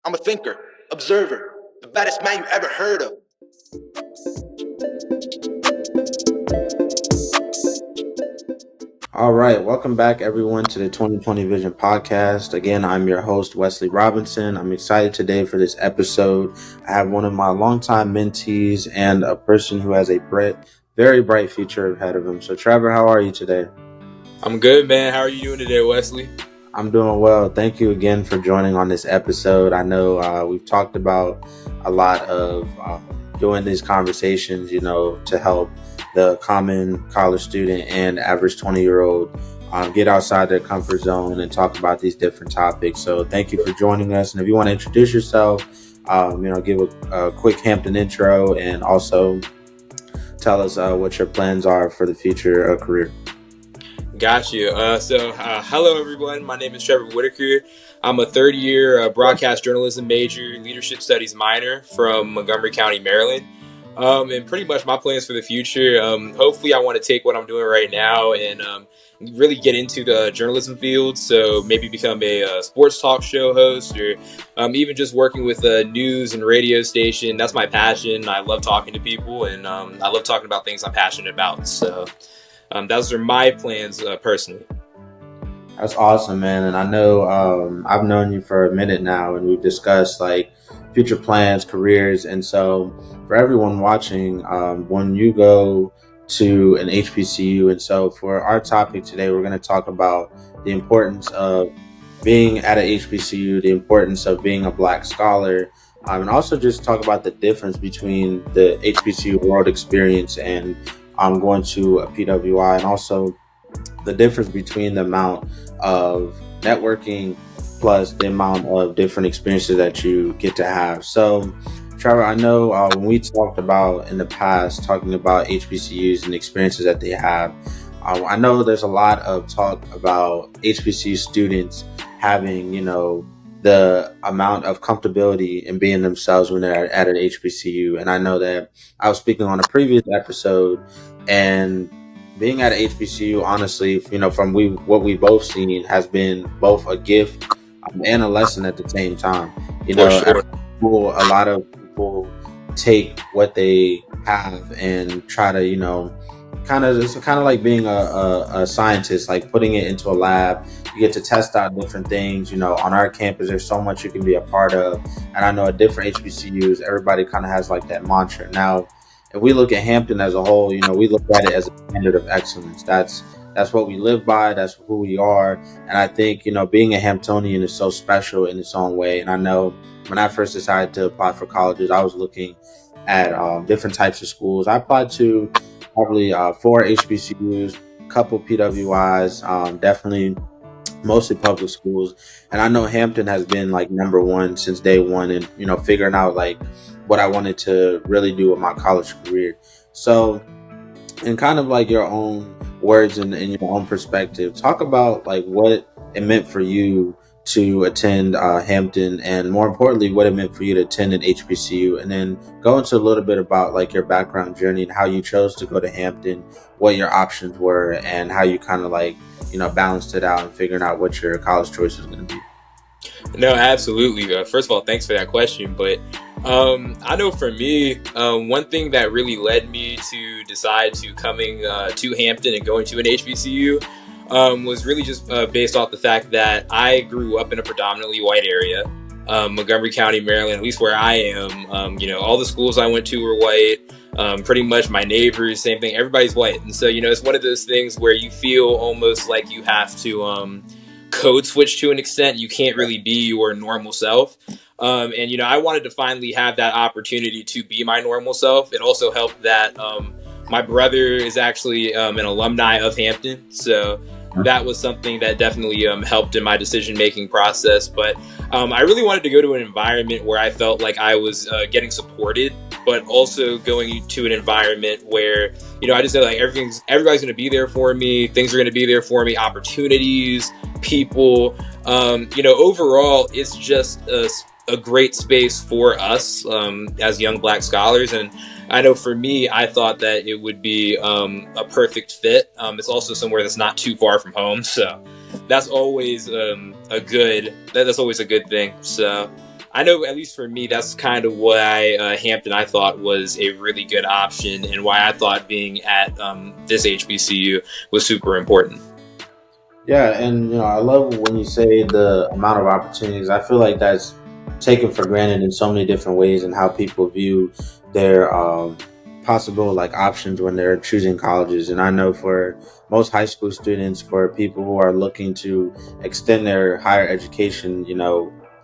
I'm a thinker, observer, the baddest man you ever heard of. All right, welcome back everyone to the 2020 Vision Podcast. Again, I'm your host, Wesley Robinson. I'm excited today for this episode. I have one of my longtime mentees and a person who has a very bright future ahead of him. So, Trevor, how are you today? I'm good, man. How are you doing today, Wesley? I'm doing well. Thank you again for joining on this episode. I know we've talked about a lot of doing these conversations, to help the common college student and average 20-year-old get outside their comfort zone and talk about these different topics. So thank you for joining us. And if you want to introduce yourself, give a quick Hampton intro and also tell us what your plans are for the future career. Got you. Hello, everyone. My name is Trevor Whitaker. I'm a third-year broadcast journalism major, leadership studies minor from Montgomery County, Maryland. And pretty much my plans for the future, hopefully I want to take what I'm doing right now and really get into the journalism field. So maybe become a sports talk show host or even just working with a news and radio station. That's my passion. I love talking to people and I love talking about things I'm passionate about. So those are my plans personally. That's awesome, man. And I know I've known you for a minute now, and we've discussed like future plans, careers. And so for everyone watching, when you go to an HBCU, and so for our topic today, we're going to talk about the importance of being at an HBCU, the importance of being a Black scholar, and also just talk about the difference between the HBCU world experience and going to a PWI, and also the difference between the amount of networking plus the amount of different experiences that you get to have. So, Trevor, I know when we talked about in the past, talking about HBCUs and the experiences that they have, I know there's a lot of talk about HBCU students having, the amount of comfortability in being themselves when they're at an HBCU. And I know that I was speaking on a previous episode, and being at a HBCU, honestly, from what we both seen, has been both a gift and a lesson at the same time. For sure. A lot of people take what they have and try to, it's kind of like being a scientist, like putting it into a lab. You get to test out different things. On our campus, there's so much you can be a part of. And I know at different HBCUs, everybody kind of has like that mantra. Now, if we look at Hampton as a whole, we look at it as a standard of excellence. That's what we live by. That's who we are. And I think, being a Hamptonian is so special in its own way. And I know when I first decided to apply for colleges, I was looking at different types of schools. I applied to probably 4 HBCUs, a couple PWIs, definitely mostly public schools. And I know Hampton has been like number one since day one, and figuring out like what I wanted to really do with my college career. So, in kind of like your own words and in your own perspective, talk about like what it meant for you to attend Hampton, and more importantly, what it meant for you to attend an HBCU, and then go into a little bit about like your background journey and how you chose to go to Hampton, what your options were, and how you kind of like, balanced it out and figuring out what your college choice was going to be. No, absolutely. First of all, thanks for that question. But I know for me, one thing that really led me to decide to coming to Hampton and going to an HBCU was really just based off the fact that I grew up in a predominantly white area, Montgomery County, Maryland, at least where I am. All the schools I went to were white. Pretty much my neighbors, same thing. Everybody's white. And so, it's one of those things where you feel almost like you have to code switch to an extent. You can't really be your normal self. And I wanted to finally have that opportunity to be my normal self. It also helped that my brother is actually an alumni of Hampton. So that was something that definitely helped in my decision-making process. But I really wanted to go to an environment where I felt like I was getting supported, but also going to an environment where, I just know like everybody's going to be there for me. Things are going to be there for me. Opportunities, people, overall, it's just a great space for us as young Black scholars. And I know for me, I thought that it would be a perfect fit. It's also somewhere that's not too far from home. So that's always that's always a good thing. So I know, at least for me, that's kind of why Hampton I thought was a really good option, and why I thought being at this HBCU was super important. Yeah, and I love when you say the amount of opportunities. I feel like that's taken for granted in so many different ways, and how people view their possible like options when they're choosing colleges. And I know for most high school students, for people who are looking to extend their higher education,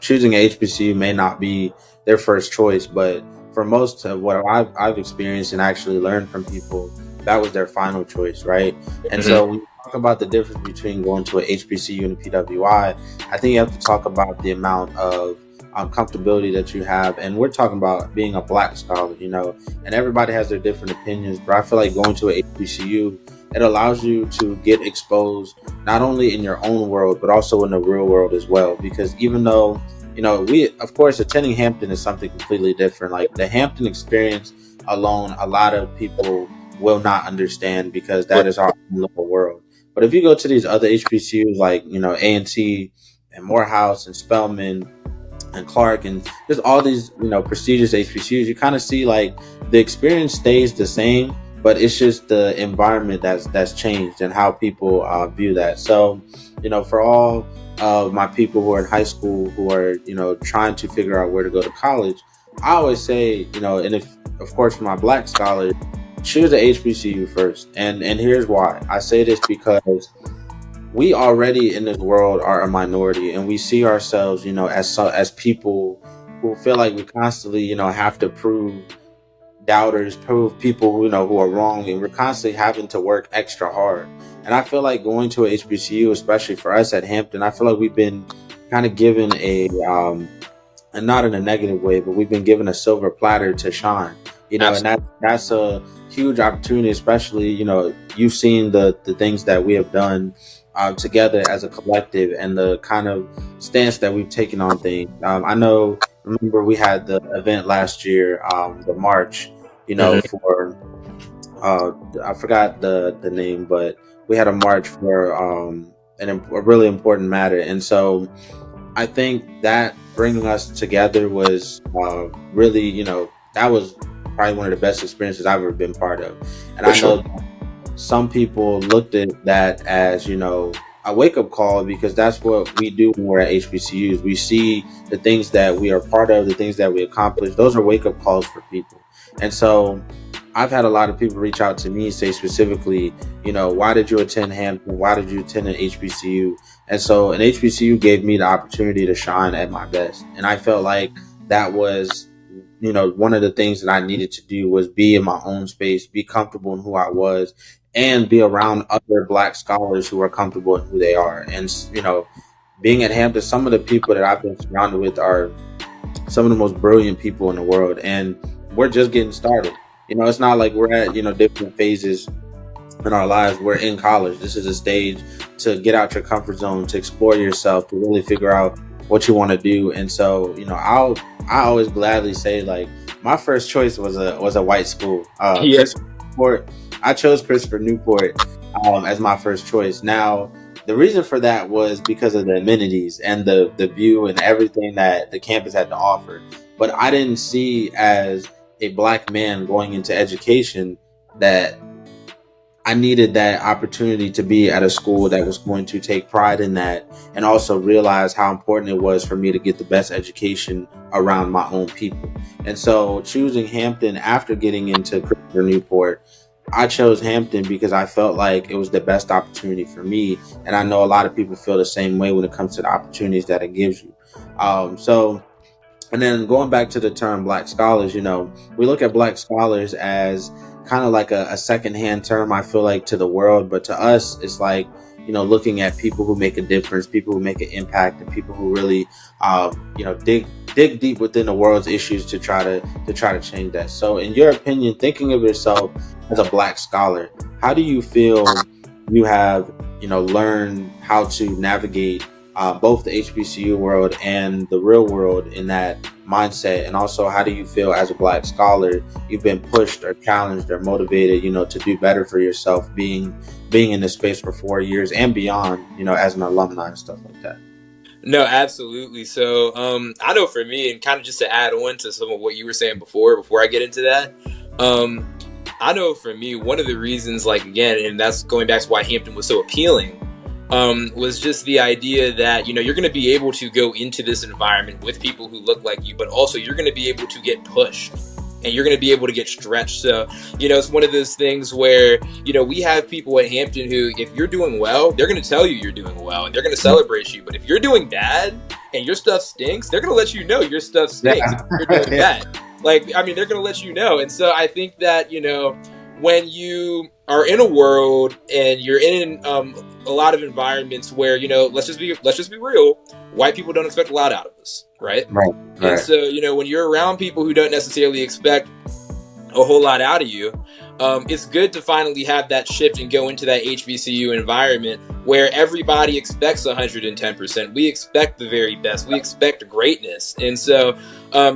choosing a HBCU may not be their first choice, but for most of what I've experienced and actually learned from people, that was their final choice, right? And so when you talk about the difference between going to a HBCU and a PWI, I think you have to talk about the amount of comfortability that you have. And we're talking about being a black scholar, and everybody has their different opinions. But I feel like going to a HBCU, it allows you to get exposed not only in your own world, but also in the real world as well. Because even though, we, of course, attending Hampton is something completely different. Like the Hampton experience alone, a lot of people will not understand, because that is our own little world. But if you go to these other HBCUs like, A&T and Morehouse and Spelman and Clark and just all these, prestigious HBCUs, you kind of see like the experience stays the same, but it's just the environment that's changed and how people view that. So, for all of my people who are in high school who are, trying to figure out where to go to college, I always say, and if, of course, for my black scholars, choose the HBCU first. And here's why. I say this because we already in this world are a minority, and we see ourselves, as people who feel like we constantly, have to prove doubters, prove people who are wrong, and we're constantly having to work extra hard. And I feel like going to a HBCU, especially for us at Hampton, I feel like we've been kind of given and not in a negative way, but we've been given a silver platter to shine. And that's a huge opportunity, especially, you've seen the things that we have done together as a collective, and the kind of stance that we've taken on things. Remember we had the event last year, the march, for I forgot the name, but we had a march for a really important matter. And so I think that bringing us together was really, that was probably one of the best experiences I've ever been part of. And I know some people looked at that as, a wake-up call, because that's what we do when we're at HBCUs. We see the things that we are part of, the things that we accomplish. Those are wake-up calls for people. And so I've had a lot of people reach out to me, say specifically, why did you attend Hampton? Why did you attend an HBCU? And so an HBCU gave me the opportunity to shine at my best. And I felt like that was, one of the things that I needed to do, was be in my own space, be comfortable in who I was, and be around other black scholars who are comfortable in who they are. And, being at Hampton, some of the people that I've been surrounded with are some of the most brilliant people in the world. And we're just getting started. It's not like we're at, different phases in our lives. We're in college. This is a stage to get out your comfort zone, to explore yourself, to really figure out what you want to do. And so, I always gladly say, like, my first choice was a white school. Newport. I chose Christopher Newport as my first choice. Now, the reason for that was because of the amenities and the view and everything that the campus had to offer. But I didn't see, as a black man going into education, that I needed that opportunity to be at a school that was going to take pride in that, and also realize how important it was for me to get the best education around my own people. And so choosing Hampton after getting into Christopher Newport, I chose Hampton because I felt like it was the best opportunity for me. And I know a lot of people feel the same way when it comes to the opportunities that it gives you. And then going back to the term black scholars, we look at black scholars as kind of like a secondhand term, I feel like, to the world. But to us, it's like, looking at people who make a difference, people who make an impact, and people who really, dig deep within the world's issues to try to change that. So in your opinion, thinking of yourself as a black scholar, how do you feel you have, learned how to navigate both the HBCU world and the real world in that mindset? And also, how do you feel as a black scholar you've been pushed or challenged or motivated, to do better for yourself, being in this space for 4 years and beyond, as an alumni and stuff like that? No, absolutely. So, I know for me, and kind of just to add on to some of what you were saying before I get into that, um, I know for me, one of the reasons, like again, and that's going back to why Hampton was so appealing, was just the idea that you're going to be able to go into this environment with people who look like you, but also you're going to be able to get pushed. And you're going to be able to get stretched. So, it's one of those things where, we have people at Hampton who, if you're doing well, they're going to tell you you're doing well and they're going to celebrate you. But if you're doing bad and your stuff stinks, they're going to let you know your stuff stinks if you're doing bad. Like, I mean, they're going to let you know. And so I think that, when you are in a world and you're in a lot of environments where, let's just be real, white people don't expect a lot out of us, right? Right. And so, when you're around people who don't necessarily expect a whole lot out of you, it's good to finally have that shift and go into that HBCU environment where everybody expects 110%. We expect the very best. We expect greatness. And so,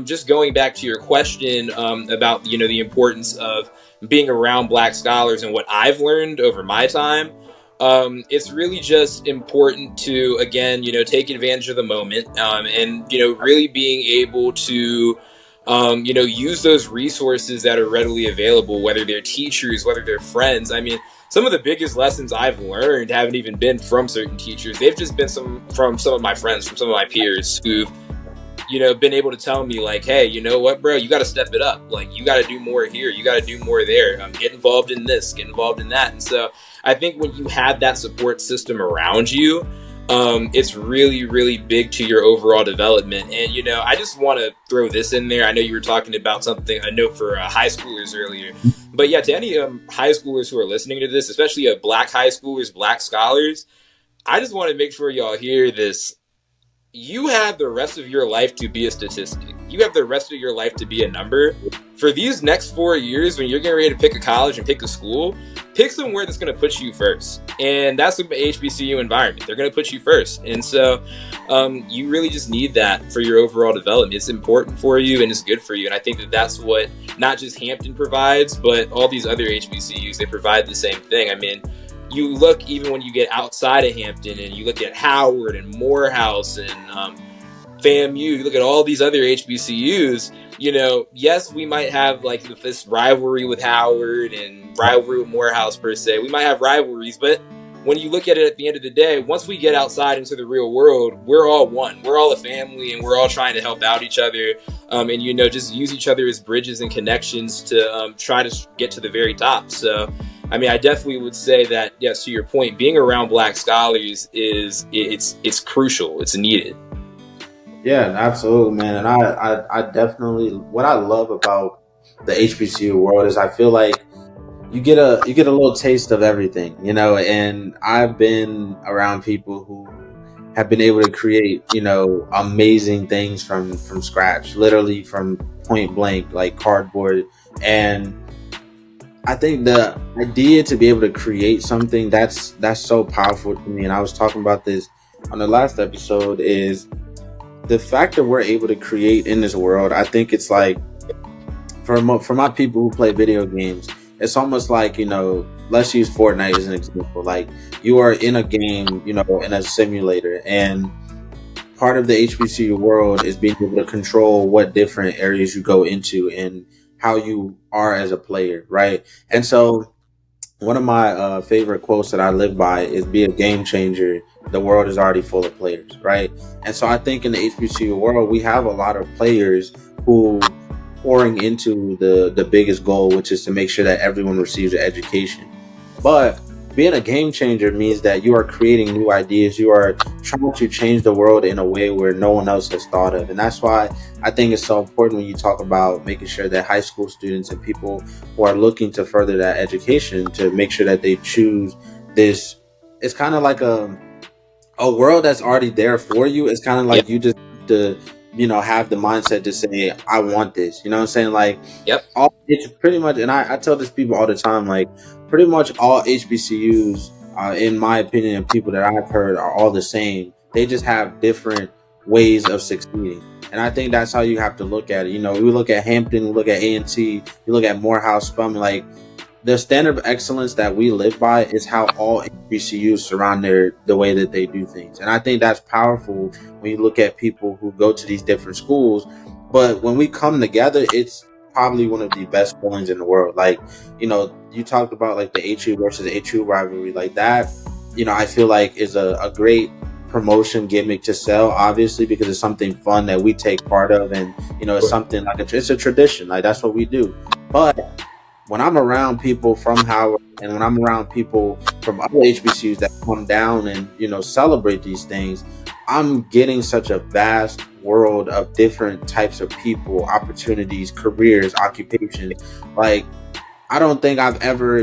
just going back to your question about, the importance of being around Black scholars and what I've learned over my time, it's really just important to, again, take advantage of the moment, and, really being able to, use those resources that are readily available, whether they're teachers, whether they're friends. I mean, some of the biggest lessons I've learned haven't even been from certain teachers. They've just been from some of my friends, from some of my peers who've, been able to tell me like, hey, you know what, bro, you got to step it up. Like, you got to do more here. You got to do more there. Get involved in this, get involved in that. And so I think when you have that support system around you, it's really, really big to your overall development. And, I just want to throw this in there. I know you were talking about something, a note for high schoolers earlier, but yeah, to any high schoolers who are listening to this, especially Black high schoolers, Black scholars, I just want to make sure y'all hear this. You have the rest of your life to be a statistic. You have the rest of your life to be a number. For these next 4 years, when you're getting ready to pick a college and pick a school, pick somewhere that's going to put you first. And that's the HBCU environment. They're going to put you first. And so you really just need that for your overall development. It's important for you and it's good for you. And I think that that's what not just Hampton provides, but all these other HBCUs, they provide the same thing. I mean, you look, even when you get outside of Hampton and you look at Howard and Morehouse and FAMU, you look at all these other HBCUs, yes, we might have like this rivalry with Howard and rivalry with Morehouse per se. We might have rivalries, but when you look at it at the end of the day, once we get outside into the real world, we're all one. We're all a family and we're all trying to help out each other and, just use each other as bridges and connections to try to get to the very top. So, I mean, I definitely would say that, yes, to your point, being around Black scholars it's crucial. It's needed. Yeah, absolutely, man. And I definitely, what I love about the HBCU world is I feel like you get a little taste of everything, and I've been around people who have been able to create, amazing things from scratch, literally from point blank, like cardboard. And I think the idea to be able to create something that's so powerful to me, and I was talking about this on the last episode, is the fact that we're able to create in this world. I think it's like, for my people who play video games, it's almost like, let's use Fortnite as an example. Like, you are in a game, in a simulator, and part of the HBCU world is being able to control what different areas you go into and how you are as a player, right? And so one of my favorite quotes that I live by is, be a game changer. The world is already full of players, right? And so I think in the HBCU world, we have a lot of players who pouring into the biggest goal, which is to make sure that everyone receives an education. But being a game changer means that you are creating new ideas. You are trying to change the world in a way where no one else has thought of. And that's why I think it's so important when you talk about making sure that high school students and people who are looking to further that education, to make sure that they choose this. It's kind of like a world that's already there for you. It's kind of like, you just have to, have the mindset to say, I want this. You know what I'm saying? Like, Yep. It's pretty much, and I tell this people all the time, like, pretty much all HBCUs, in my opinion, and people that I've heard, are all the same. They just have different ways of succeeding. And I think that's how you have to look at it. We look at Hampton, we look at A&T, you look at Morehouse, Spelman, like, the standard of excellence that we live by is how all HBCUs surround the way that they do things, and I think that's powerful when you look at people who go to these different schools. But when we come together, it's probably one of the best feelings in the world. Like, you talked about like the HU versus HU rivalry, like that. I feel like is a great promotion gimmick to sell, obviously, because it's something fun that we take part of, and it's something like it's a tradition, like that's what we do. But when I'm around people from Howard, and when I'm around people from other HBCUs that come down and celebrate these things, I'm getting such a vast world of different types of people, opportunities, careers, occupations. Like, I don't think I've ever,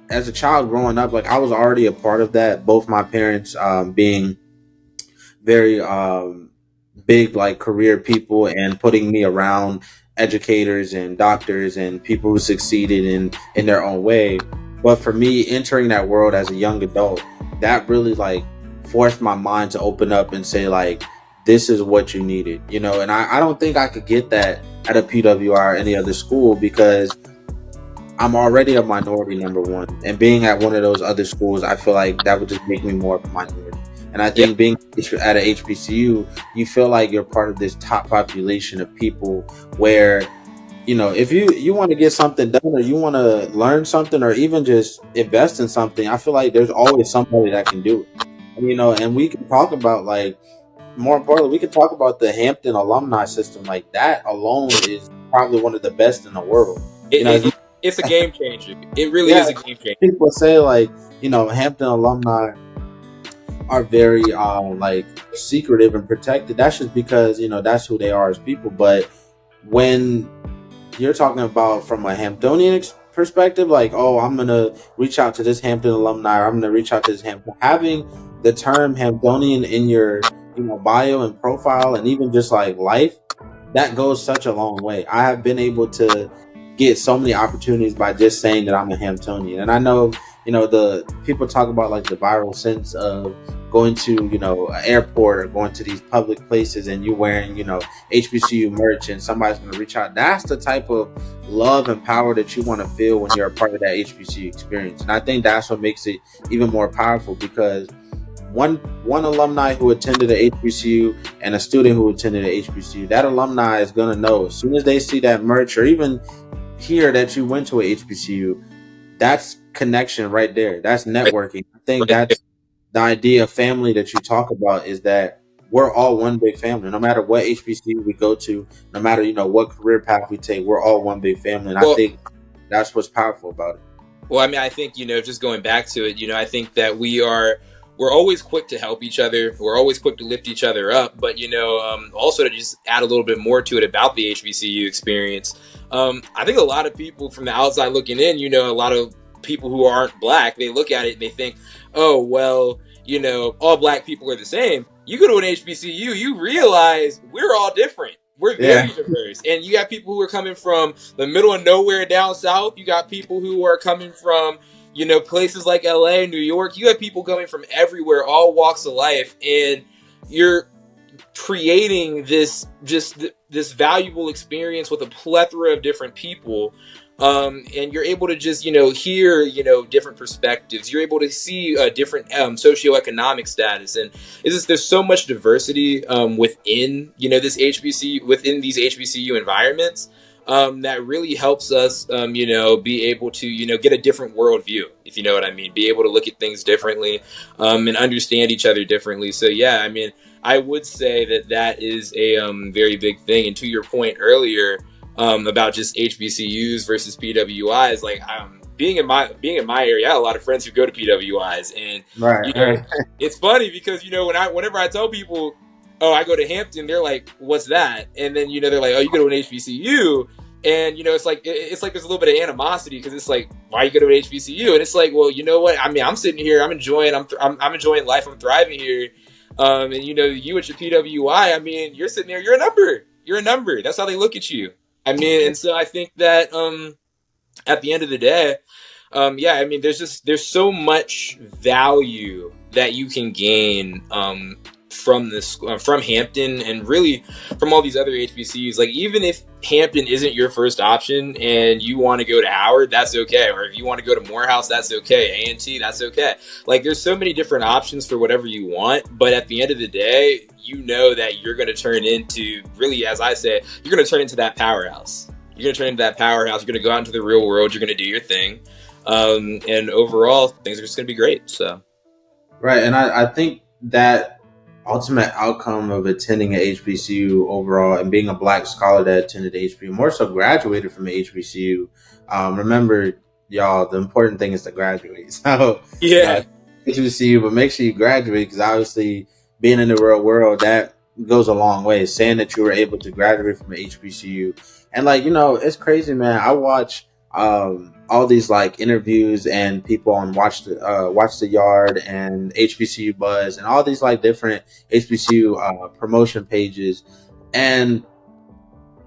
as a child growing up, like I was already a part of that. Both my parents being very big like career people and putting me around educators and doctors and people who succeeded in their own way. But for me, entering that world as a young adult, that really like forced my mind to open up and say like, this is what you needed, and I don't think I could get that at a PWI or any other school, because I'm already a minority, number one, and being at one of those other schools, I feel like that would just make me more of a minority. And I think being at a HBCU, you feel like you're part of this top population of people where, if you want to get something done, or you want to learn something, or even just invest in something, I feel like there's always somebody that can do it. And we can talk about like, more importantly, we can talk about the Hampton alumni system. Like that alone is probably one of the best in the world. If It's a game changer. It really yeah, is a game changer. people say like, Hampton alumni are very like secretive and protected. That's just because that's who they are as people. But when you're talking about from a Hamptonian perspective, like, oh, I'm gonna reach out to this Hampton alumni, or I'm gonna reach out to this Hampton, having the term Hamptonian in your bio and profile, and even just like life, that goes such a long way. I have been able to get so many opportunities by just saying that I'm a Hamptonian. And I know, the people talk about like the viral sense of going to, an airport or going to these public places and you wearing, HBCU merch, and somebody's going to reach out. That's the type of love and power that you want to feel when you're a part of that HBCU experience. And I think that's what makes it even more powerful, because one alumni who attended a HBCU and a student who attended a HBCU, that alumni is going to know as soon as they see that merch, or even hear that you went to a HBCU, that's connection right there. That's networking. I think that's the idea of family that you talk about, is that we're all one big family. No matter what HBCU we go to, no matter what career path we take, we're all one big family. And I think that's what's powerful about it. Well, I mean, I think, just going back to it, I think that we're always quick to help each other. We're always quick to lift each other up. But, also to just add a little bit more to it about the HBCU experience, I think a lot of people from the outside looking in, a lot of people who aren't black, they look at it and they think, oh, well, all black people are the same. You go to an HBCU, you realize we're all different. We're very diverse. And you got people who are coming from the middle of nowhere down south. You got people who are coming from, places like LA, New York. You have people coming from everywhere, all walks of life. And you're creating this valuable experience with a plethora of different people. And you're able to just, hear, different perspectives. You're able to see a different socioeconomic status. And there's so much diversity within, this HBCU, within these HBCU environments, that really helps us, be able to, get a different worldview, if you know what I mean, be able to look at things differently, and understand each other differently. So, yeah, I mean, I would say that is a very big thing. And to your point earlier, about just HBCUs versus PWIs, like being in my area, I have a lot of friends who go to PWIs, and it's funny because whenever I tell people, oh, I go to Hampton, they're like, what's that? And then they're like, oh, you go to an HBCU, and it's like there's a little bit of animosity, because it's like, why you go to an HBCU? And it's like, well, you know what? I mean, I'm sitting here, I'm enjoying enjoying life, I'm thriving here, and you at your PWI, I mean, you're sitting there, you're a number. That's how they look at you. I mean, and so I think that at the end of the day, I mean, there's so much value that you can gain from this from Hampton and really from all these other HBCUs. Like, even if Hampton isn't your first option and you want to go to Howard, that's okay. Or if you want to go to Morehouse, that's okay. A&T, that's okay. Like, there's so many different options for whatever you want. But at the end of the day, you know that you're going to turn into, really, as I say, you're going to turn into that powerhouse. You're going to turn into that powerhouse. You're going to go out into the real world. You're going to do your thing. And overall, things are just going to be great. So, right. And I think that ultimate outcome of attending a HBCU overall and being a black scholar that attended HBCU, more so graduated from a HBCU. Remember, y'all, the important thing is to graduate. So, yeah. HBCU, but make sure you graduate, because obviously being in the real world, that goes a long way. Saying that you were able to graduate from a HBCU. And like, it's crazy, man. I watch all these like interviews and people on Watch the Yard and HBCU Buzz and all these like different HBCU promotion pages, and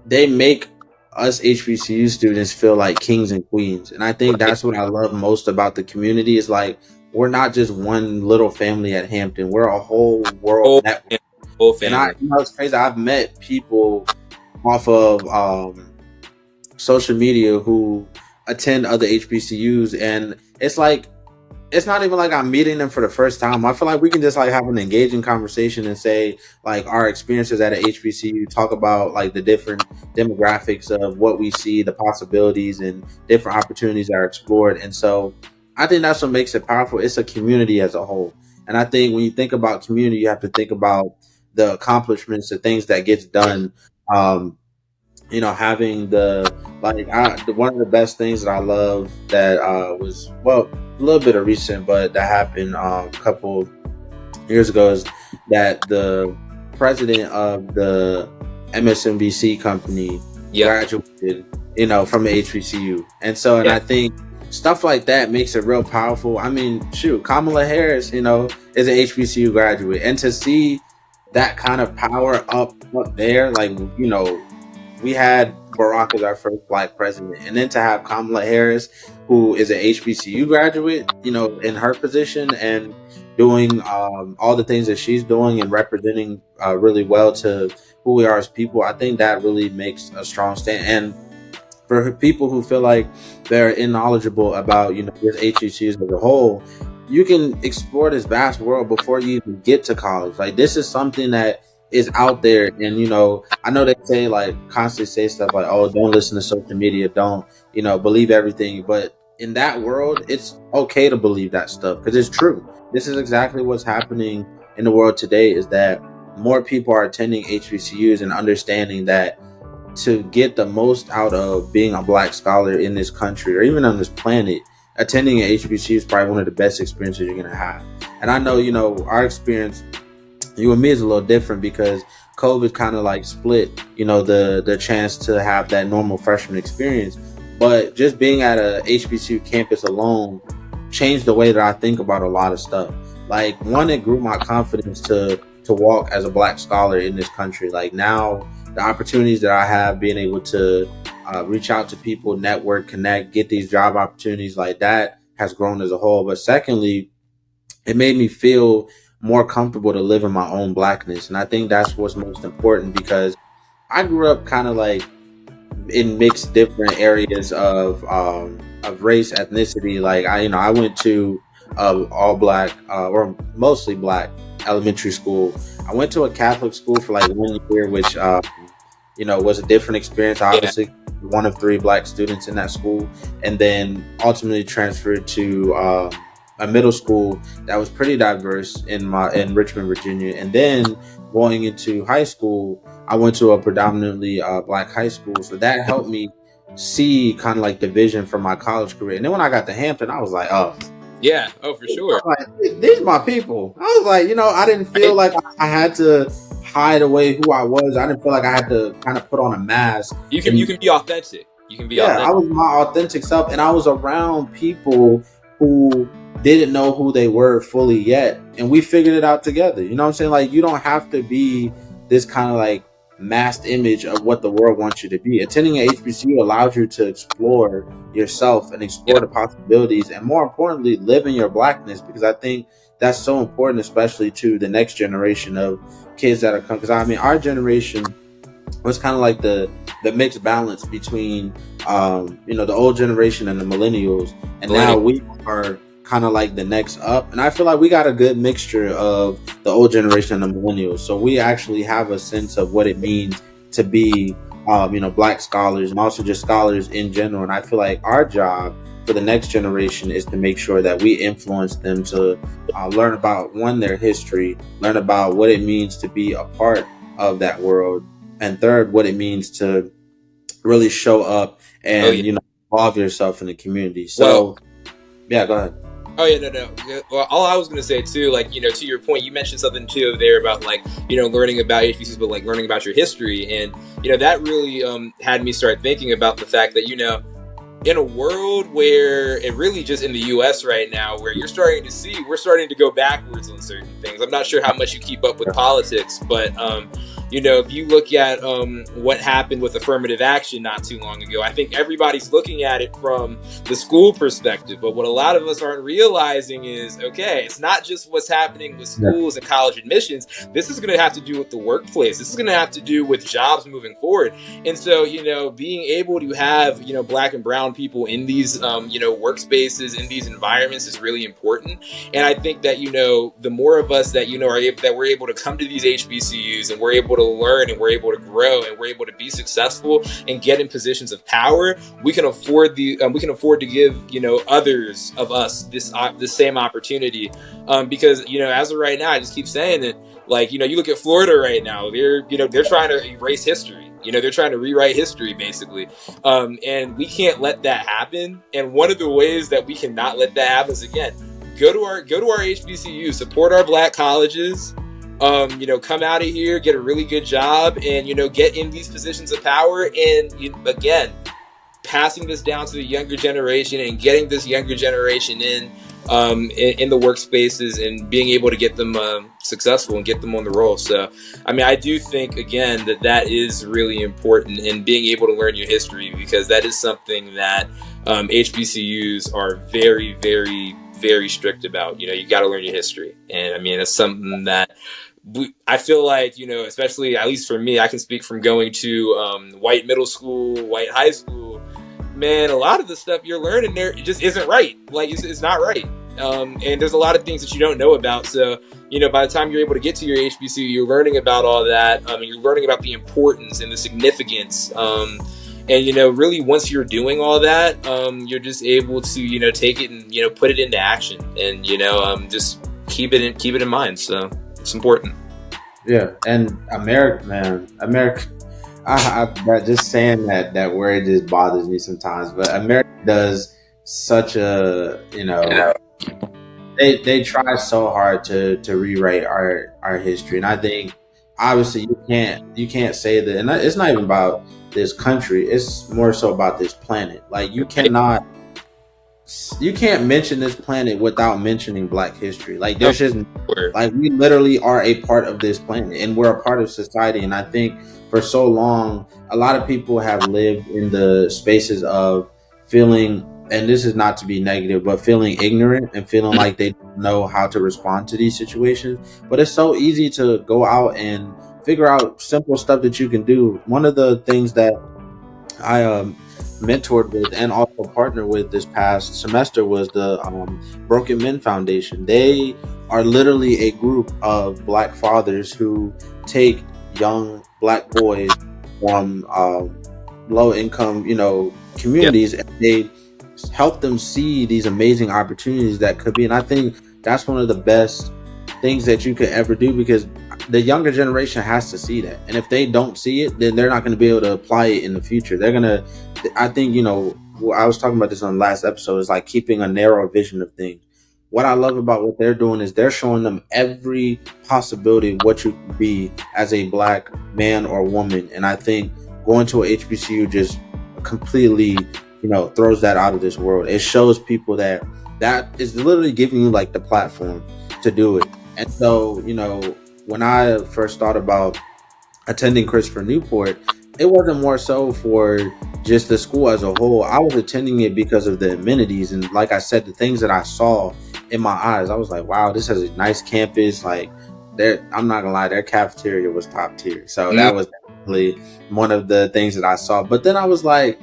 they make us HBCU students feel like kings and queens. And I think that's what I love most about the community, is like, we're not just one little family at Hampton. We're a whole world network. Whole family. And it's crazy. I've met people off of social media who attend other HBCUs, and it's like, it's not even like I'm meeting them for the first time. I feel like we can just like have an engaging conversation and say like our experiences at a HBCU, talk about like the different demographics of what we see, the possibilities and different opportunities that are explored. And so I think that's what makes it powerful. It's a community as a whole. And I think when you think about community, you have to think about the accomplishments, the things that gets done. Having one of the best things that I love that was, well, a little bit of recent, but that happened a couple years ago, is that the president of the MSNBC company graduated, from the HBCU. And so, I think stuff like that makes it real powerful. I mean, shoot, Kamala Harris, is an HBCU graduate. And to see that kind of power up there, like, we had Barack as our first black president, and then to have Kamala Harris, who is an HBCU graduate, in her position and doing all the things that she's doing and representing really well to who we are as people, I think that really makes a strong stand. And for people who feel like they're knowledgeable about, this HBCUs as a whole, you can explore this vast world before you even get to college. Like, this is something that is out there. And I know they say, like, constantly say stuff like, oh, don't listen to social media, don't believe everything, but in that world, it's okay to believe that stuff, because it's true. This is exactly what's happening in the world today, is that more people are attending HBCUs and understanding that to get the most out of being a black scholar in this country, or even on this planet, attending an HBCU is probably one of the best experiences you're going to have. And I know, our experience, you and me, is a little different, because COVID kind of like split, the chance to have that normal freshman experience. But just being at a HBCU campus alone changed the way that I think about a lot of stuff. Like, one, it grew my confidence to walk as a black scholar in this country. Like, now the opportunities that I have, being able to reach out to people, network, connect, get these job opportunities, like that has grown as a whole. But secondly, it made me feel more comfortable to live in my own blackness. And I think that's what's most important, because I grew up kind of like in mixed different areas of race, ethnicity. Like, I went to all black or mostly black elementary school. I went to a Catholic school for like 1 year, which was a different experience. Obviously, one of 3 black students in that school, and then ultimately transferred to a middle school that was pretty diverse in Richmond, Virginia. And then going into high school, I went to a predominantly black high school. So that helped me see kind of like the vision for my college career. And then when I got to Hampton, I was like, oh, yeah, oh, for sure. Like, these are my people. I was like, I didn't feel like I had to hide away who I was. I didn't feel like I had to kind of put on a mask. You can be authentic. I was my authentic self, and I was around people who didn't know who they were fully yet, and we figured it out together. You know what I'm saying? Like, you don't have to be this kind of like masked image of what the world wants you to be. Attending a HBCU allows you to explore yourself and explore the possibilities, and more importantly, live in your blackness, because I think that's so important, especially to the next generation of kids that are coming. Because I mean, our generation was kind of like the mixed balance between the old generation and the millennials, and now we are kind of like the next up. And I feel like we got a good mixture of the old generation and the millennials, so we actually have a sense of what it means to be black scholars and also just scholars in general. And I feel like our job for the next generation is to make sure that we influence them to learn about their history, learn about what it means to be a part of that world, and third, what it means to really show up and involve yourself in the community. So yeah, go ahead. Oh yeah, no. Well, all I was gonna say too, like, to your point, you mentioned something too there about like, learning about HBCUs, but like learning about your history, and that really had me start thinking about the fact that in a world where it really just in the U.S. right now, where we're starting to go backwards on certain things. I'm not sure how much you keep up with politics, but if you look at what happened with affirmative action not too long ago, I think everybody's looking at it from the school perspective. But what a lot of us aren't realizing is, okay, it's not just what's happening with schools and college admissions. This is going to have to do with the workplace. This is going to have to do with jobs moving forward. And so, being able to have, black and brown people in these, workspaces, in these environments is really important. And I think that, the more of us that, that we're able to come to these HBCUs and we're able to learn and we're able to grow and we're able to be successful and get in positions of power, we can afford to give others of us this same opportunity, because as of right now, I just keep saying it, like you look at Florida right now, they're trying to erase history. They're trying to rewrite history, basically. And we can't let that happen. And one of the ways that we cannot let that happen is, again, go to our HBCU, support our black colleges, come out of here, get a really good job, and, get in these positions of power. And again, passing this down to the younger generation and getting this younger generation in the workspaces and being able to get them successful and get them on the roll. So, I mean, I do think, again, that is really important, in being able to learn your history, because that is something that HBCUs are very, very, very strict about. You got to learn your history. And I mean, it's something that I feel like, especially, at least for me, I can speak from going to white middle school, white high school. Man, a lot of the stuff you're learning there, it just isn't right. Like, it's not right. And there's a lot of things that you don't know about. So, by the time you're able to get to your HBCU, you're learning about all that. You're learning about the importance and the significance. And, really, once you're doing all that, you're just able to, take it and, put it into action, and, just keep it in mind. So it's important. Yeah. And America, but just saying that word just bothers me sometimes. But America does such a, they try so hard to rewrite our history, and I think obviously you can't say that. And it's not even about this country; it's more so about this planet. Like you can't mention this planet without mentioning Black history. Like there's just like we literally are a part of this planet, and we're a part of society. And I think for so long, a lot of people have lived in the spaces of feeling, and this is not to be negative, but feeling ignorant and feeling like they don't know how to respond to these situations. But it's so easy to go out and figure out simple stuff that you can do. One of the things that I mentored with and also partnered with this past semester was the Broken Men Foundation. They are literally a group of Black fathers who take young Black boys from low income, communities, and they help them see these amazing opportunities that could be. And I think that's one of the best things that you could ever do, because the younger generation has to see that. And if they don't see it, then they're not going to be able to apply it in the future. They're going to, I think, I was talking about this on the last episode, is like keeping a narrow vision of things. What I love about what they're doing is they're showing them every possibility of what you can be as a Black man or woman. And I think going to a HBCU just completely, throws that out of this world. It shows people that is literally giving you like the platform to do it. And so, when I first thought about attending Christopher Newport, it wasn't more so for just the school as a whole. I was attending it because of the amenities and, like I said, the things that I saw in my eyes. I was like, wow, this has a nice campus. Like, I'm not gonna lie, their cafeteria was top tier. So Mm, that was definitely one of the things that I saw. But then I was like,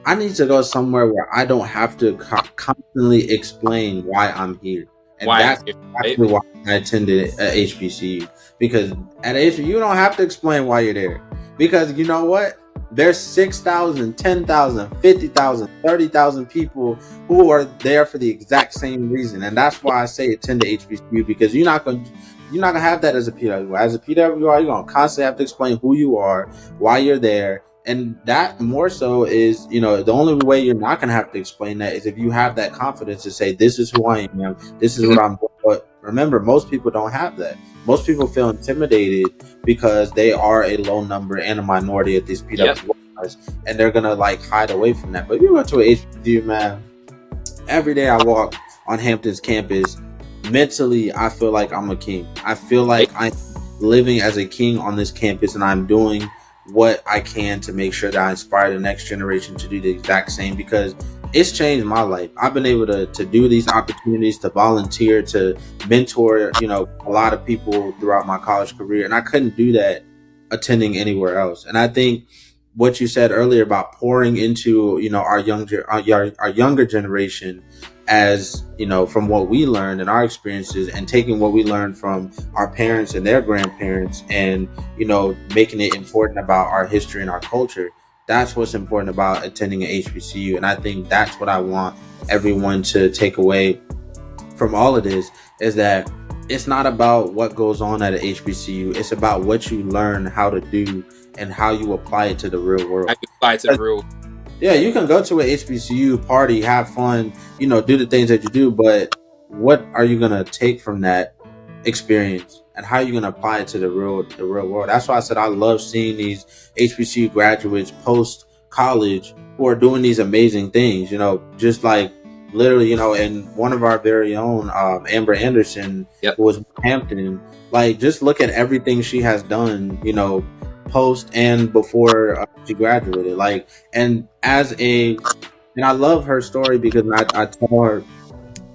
I need to go somewhere where I don't have to constantly explain why I'm here. And why I'm that's here, right? actually why I attended a HBCU. Because at HBCU, you don't have to explain why you're there. Because you know what? There's 6,000, 10,000, 50,000, 30,000 people who are there for the exact same reason. And that's why I say attend the HBCU, because you're not gonna have that as a PWI. As a PWI, you're gonna constantly have to explain who you are, why you're there, and that more so is, the only way you're not going to have to explain that is if you have that confidence to say, this is who I am, this is Mhm. what I'm doing. But remember, most people don't have that. Most people feel intimidated because they are a low number and a minority at these Yep. PWIs, and they're going to like hide away from that. But if you go to a HBCU, man, every day I walk on Hampton's campus, mentally I feel like I'm a king. I feel like I'm living as a king on this campus, and I'm doing what I can to make sure that I inspire the next generation to do the exact same, because it's changed my life. I've been able to do these opportunities, to volunteer, to mentor, a lot of people throughout my college career, and I couldn't do that attending anywhere else. And I think what you said earlier about pouring into, our younger generation, as from what we learned in our experiences, and taking what we learned from our parents and their grandparents, and making it important about our history and our culture. That's what's important about attending an HBCU. And I think that's what I want everyone to take away from all of this, is that it's not about what goes on at an HBCU. It's about what you learn how to do and how you apply it to the real I world. can apply to the real. Yeah, you can go to an HBCU, party, have fun, do the things that you do, but what are you gonna take from that experience, and how are you gonna apply it to the real world? That's why I said I love seeing these HBCU graduates post college who are doing these amazing things. Just like literally, and one of our very own, Amber Anderson, Yep. who was in Hampton. Like, just look at everything she has done, post and before she graduated. Like, and I love her story, because I told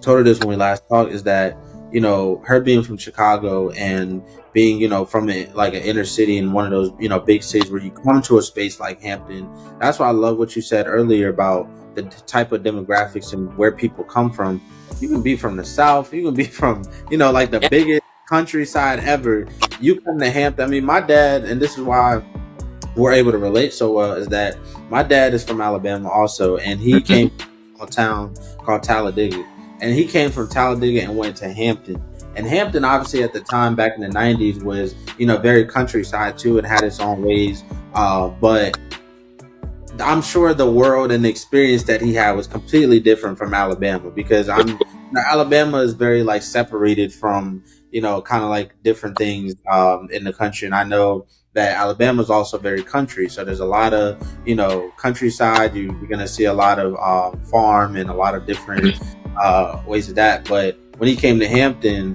her this when we last talked, is that her being from Chicago and being from like an inner city in one of those big cities, where you come to a space like Hampton. That's why I love what you said earlier about the type of demographics and where people come from. You can be from the South, you can be from like the Yeah. biggest countryside ever. You come to Hampton. I mean, my dad, and this is why we're able to relate so well, is that my dad is from Alabama also, and he came from a town called Talladega, and he came from Talladega and went to Hampton. And Hampton, obviously, at the time back in the '90s, was very countryside too, and had its own ways. But I'm sure the world and the experience that he had was completely different from Alabama, because Alabama is very like separated from kind of like different things in the country. And I know that Alabama is also very country, so there's a lot of countryside. You're gonna see a lot of farm and a lot of different ways of that. But when he came to Hampton,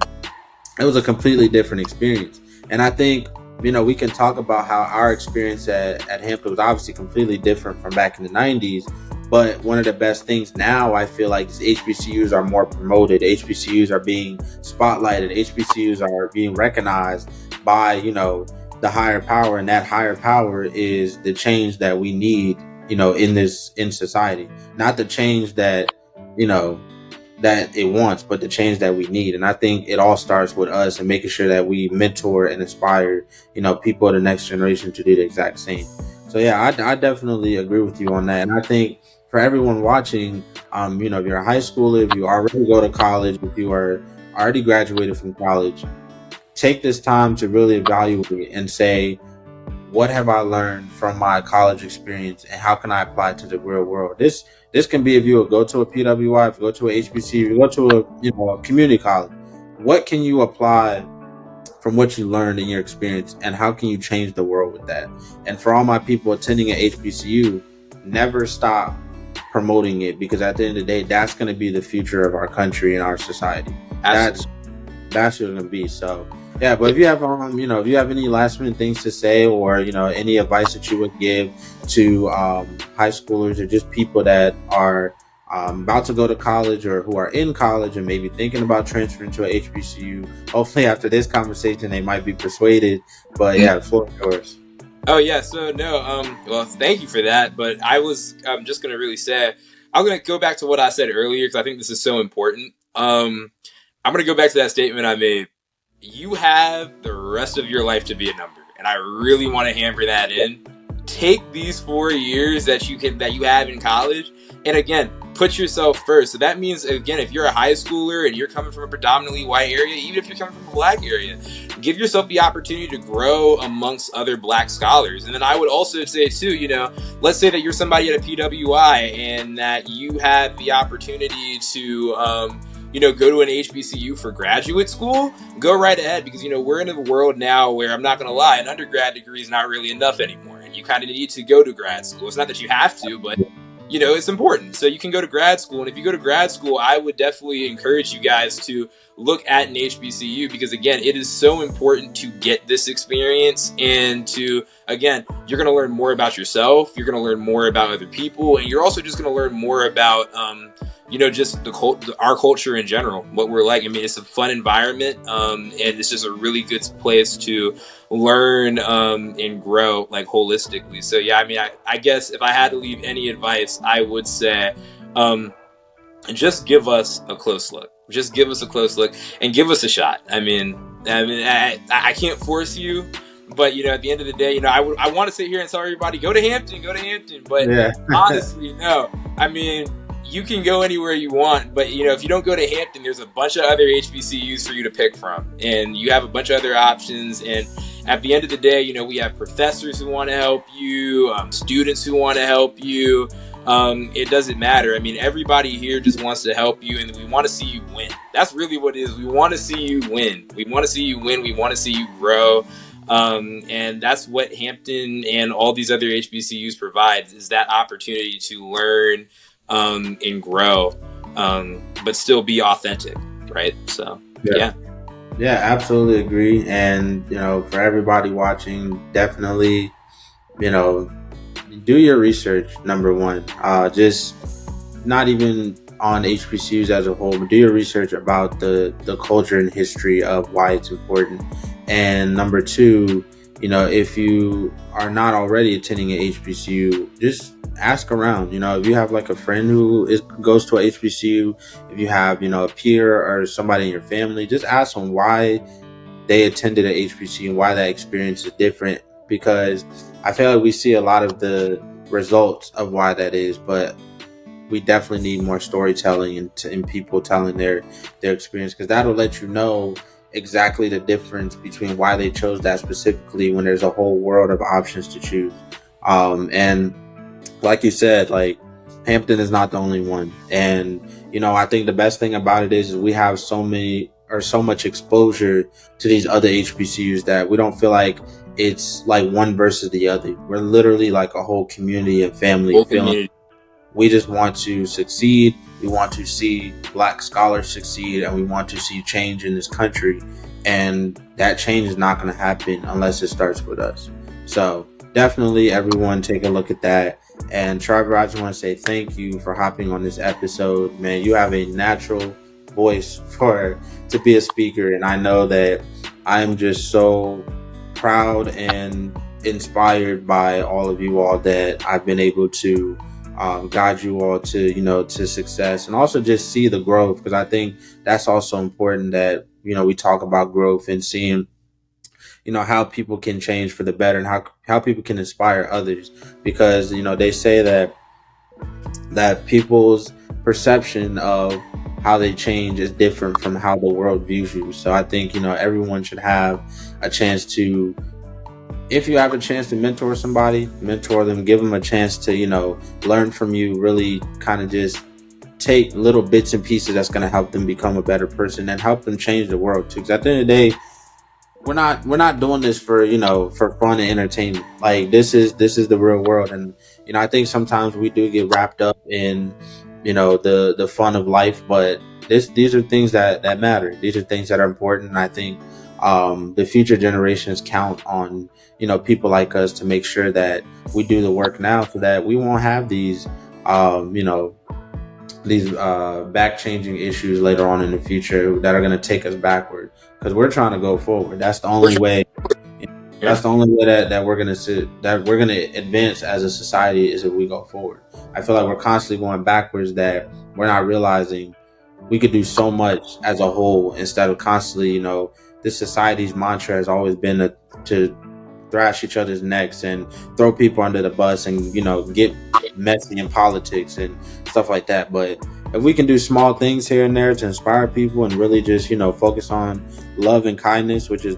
it was a completely different experience. And I think we can talk about how our experience at Hampton was obviously completely different from back in the '90s. But one of the best things now, I feel like, is HBCUs are more promoted. HBCUs are being spotlighted. HBCUs are being recognized by the higher power, and that higher power is the change that we need in society. Not the change that that it wants, but the change that we need. And I think it all starts with us, and making sure that we mentor and inspire people of the next generation to do the exact same. So yeah, I definitely agree with you on that. And I think for everyone watching, if you're a high schooler, if you already go to college, if you are already graduated from college, take this time to really evaluate and say, what have I learned from my college experience, and how can I apply it to the real world? This can be if you go to a PWI, if you go to a HBC, if you go to a community college. What can you apply from what you learned in your experience, and how can you change the world with that? And for all my people attending an HBCU, never stop promoting it, because at the end of the day, that's going to be the future of our country and our society. Absolutely. That's what it's gonna be. So yeah, but if you have if you have any last minute things to say, or any advice that you would give to high schoolers, or just people that are about to go to college or who are in college and maybe thinking about transferring to a HBCU. Hopefully, after this conversation, they might be persuaded. But yeah, the floor is yours. Oh yeah, so no, well, thank you for that. But I'm just gonna really say, I'm gonna go back to what I said earlier because I think this is so important. I'm gonna go back to that statement I made. You have the rest of your life to be a number, and I really want to hammer that in. Take these 4 years that you have in college, and again, put yourself first. So that means, again, if you're a high schooler and you're coming from a predominantly white area, even if you're coming from a black area, give yourself the opportunity to grow amongst other black scholars. And then I would also say too, let's say that you're somebody at a PWI and that you have the opportunity to go to an HBCU for graduate school, go right ahead, because we're in a world now where, I'm not going to lie, an undergrad degree is not really enough anymore, and you kind of need to go to grad school. It's not that you have to, but it's important. So you can go to grad school, and if you go to grad school, I would definitely encourage you guys to look at an HBCU, because again, it is so important to get this experience, and again, you're going to learn more about yourself, you're going to learn more about other people, and you're also just going to learn more about just our culture in general, what we're like. I mean, it's a fun environment, and it's just a really good place to learn and grow, like, holistically. So yeah, I mean, I guess if I had to leave any advice, I would say just give us a close look. Just give us a close look and give us a shot. I can't force you, but at the end of the day, I want to sit here and tell everybody, go to Hampton, but yeah. Honestly, no. I mean, you can go anywhere you want, but if you don't go to Hampton, there's a bunch of other HBCUs for you to pick from, and you have a bunch of other options. And at the end of the day, we have professors who want to help you, students who want to help you. It doesn't matter. I mean, everybody here just wants to help you, and we want to see you win. That's really what it is. We want to see you win. We want to see you win. We want to see you grow. And that's what Hampton and all these other HBCUs provides, is that opportunity to learn and grow, but still be authentic, right? So yeah, absolutely agree. And for everybody watching, definitely do your research. Number one, just not even on HBCUs as a whole, but do your research about the culture and history of why it's important. And number two, if you are not already attending an HBCU, just ask around. If you have like a friend who goes to a HBCU, if you have a peer or somebody in your family, just ask them why they attended an HBCU and why that experience is different. Because I feel like we see a lot of the results of why that is, but we definitely need more storytelling and people telling their experience, because that'll let you know exactly the difference between why they chose that specifically when there's a whole world of options to choose. And like you said, like, Hampton is not the only one. And I think the best thing about it is we have so much exposure to these other HBCUs that we don't feel like it's like one versus the other. We're literally like a whole community and family feeling. We just want to succeed. We want to see Black scholars succeed, and we want to see change in this country. And that change is not going to happen unless it starts with us. So definitely, everyone, take a look at that. And Trevor, I just want to say thank you for hopping on this episode. Man, you have a natural voice to be a speaker, and I know that I'm just so proud and inspired by all of you all that I've been able to guide you all to success, and also just see the growth, because I think that's also important, that we talk about growth and seeing how people can change for the better, and how people can inspire others, because they say that people's perception of how they change is different from how the world views you. So I think everyone should have a chance to, if you have a chance to mentor somebody, mentor them, give them a chance to learn from you, really kind of just take little bits and pieces that's going to help them become a better person and help them change the world too. Because at the end of the day, we're not doing this for fun and entertainment. Like, this is the real world. And I think sometimes we do get wrapped up in the fun of life, but these are things that matter. These are things that are important. And I think the future generations count on people like us to make sure that we do the work now, so that we won't have these back changing issues later on in the future that are going to take us backward, because we're trying to go forward. That's the only way. That's the only way that we're gonna advance as a society, is if we go forward. I feel like we're constantly going backwards, that we're not realizing we could do so much as a whole, instead of constantly, this society's mantra has always been to thrash each other's necks and throw people under the bus and, get messy in politics and stuff like that. But if we can do small things here and there to inspire people and really just, focus on love and kindness, which is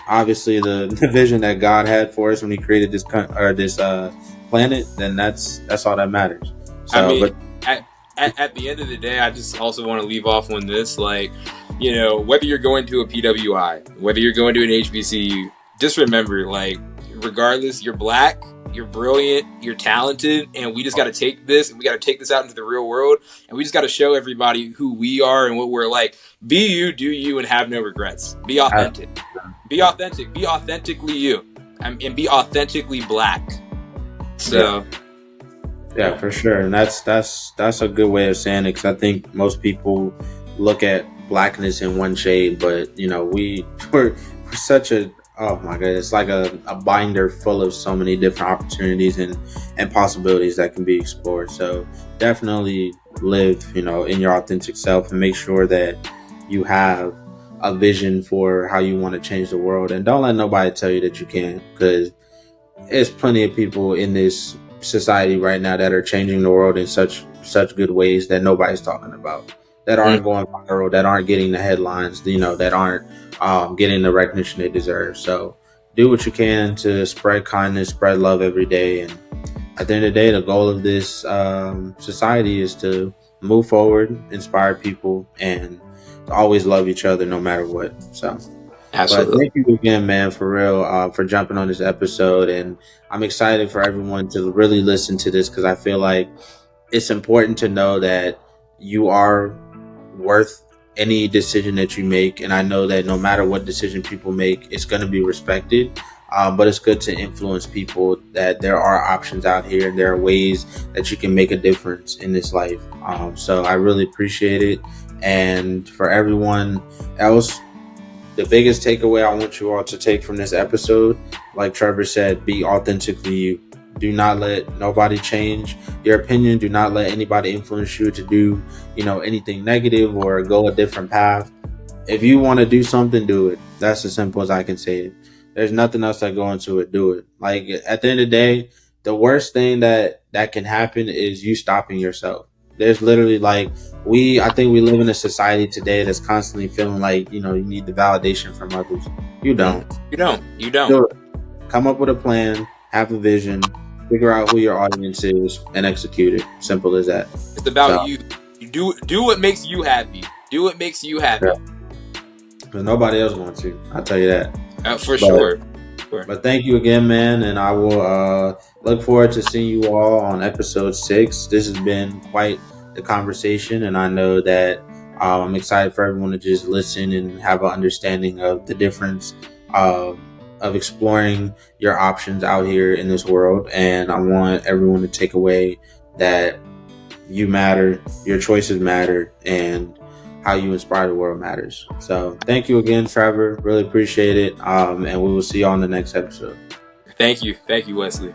obviously the vision that God had for us when He created this planet, then that's all that matters. So, I mean, at the end of the day, I just also want to leave off on this, like, whether you're going to a PWI, whether you're going to an HBCU, just remember, like, regardless, you're black, you're brilliant, you're talented, and we just got to take this, and we got to take this out into the real world, and we just got to show everybody who we are and what we're like. Be you, do you, and have no regrets. Be authentic. Be authentic. Be authentically you, and be authentically black. So, yeah, for sure, and that's a good way of saying it, because I think most people look at blackness in one shade, but we're such a, oh my god, it's like a binder full of so many different opportunities and possibilities that can be explored. So definitely live, in your authentic self, and make sure that you have a vision for how you want to change the world, and don't let nobody tell you that you can't, because there's plenty of people in this society right now that are changing the world in such good ways that nobody's talking about, that aren't going viral, that aren't getting the headlines, that aren't getting the recognition they deserve. So do what you can to spread kindness, spread love every day, and at the end of the day, the goal of this society is to move forward, inspire people, and to always love each other no matter what. So absolutely. But thank you again, man, for real, for jumping on this episode. And I'm excited for everyone to really listen to this, because I feel like it's important to know that you are worth any decision that you make. And I know that no matter what decision people make, it's going to be respected. But it's good to influence people that there are options out here, and there are ways that you can make a difference in this life. So I really appreciate it. And for everyone else, the biggest takeaway I want you all to take from this episode, like Trevor said, be authentically you. Do not let nobody change your opinion. Do not let anybody influence you to do, anything negative or go a different path. If you want to do something, do it. That's as simple as I can say it. There's nothing else that go into it. Do it. Like, at the end of the day, the worst thing that can happen is you stopping yourself. There's literally, like, I think we live in a society today that's constantly feeling like, you need the validation from others. You don't. You don't. Do it. Come up with a plan, have a vision, figure out who your audience is, and execute it. Simple as that. It's about you. You do what makes you happy. Do what makes you happy. Because nobody else wants to. I'll tell you that. For sure. But thank you again, man, and I will look forward to seeing you all on episode 6. This has been quite the conversation, and I know that I'm excited for everyone to just listen and have an understanding of the difference of exploring your options out here in this world. And I want everyone to take away that you matter, your choices matter, and how you inspire the world matters. So thank you again, Trevor. Really appreciate it. And we will see you on the next episode. Thank you, Wesley.